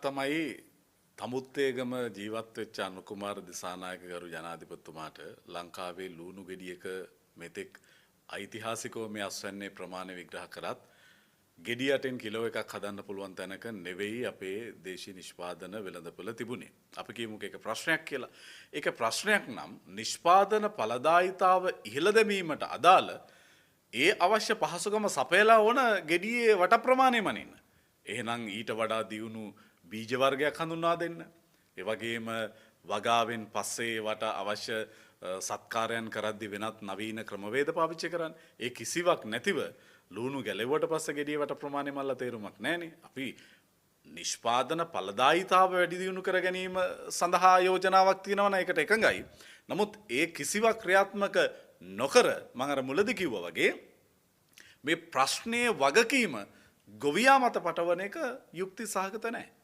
තමයි තමුත්තේගම ජීවත් වෙච්ච අනුකුමාර දිසානායක ගරු ජනාධිපතිතුමාට ලංකාවේ ලූණු ගෙඩියක මෙතෙක් ඓතිහාසිකව මේ අස්වැන්නේ ප්‍රමාණය විග්‍රහ කරත් ගෙඩිය යටින් කිලෝ එකක් හදන්න පුළුවන් තැනක නෙවෙයි අපේ දේශීය නිෂ්පාදන වෙළඳපොළ තිබුණේ. අපි කියමුකෝ ඒක ප්‍රශ්නයක් කියලා. ඒක ප්‍රශ්නයක් නම් නිෂ්පාදන ඵලදායීතාව ඉහළ දැමීමට අදාළ ඒ අවශ්‍ය පහසුකම සපයලා ඕන ගෙඩියේ වට ප්‍රමාණය මනින්න. එහෙනම් ඊට වඩා දියුණු බීජ වර්ගයක් හඳුන්වා දෙන්න. ඒ වගේම වගාවෙන් පස්සේ වට අවශ්‍ය සත්කාරයන් කරද්දි වෙනත් නවීන ක්‍රමවේද පාවිච්චි කරන්න. ඒ කිසිවක් නැතිව ලුණු ගැලෙව්වට පස්සේ ගෙඩිය වට ප්‍රමාණය මල්ල තේරුමක් නැහැනේ. අපි නිෂ්පාදන ඵලදායීතාව වැඩි දියුණු කර ගැනීම සඳහා යෝජනාවක් තියෙනවා නම් ඒකට එකඟයි. නමුත් ඒ කිසිවක් ක්‍රියාත්මක නොකර මම අර මුලදී කිව්වා වගේ මේ ප්‍රශ්නයේ වගකීම ගොවියා මත පටවන එක යුක්ති සහගත නැහැ.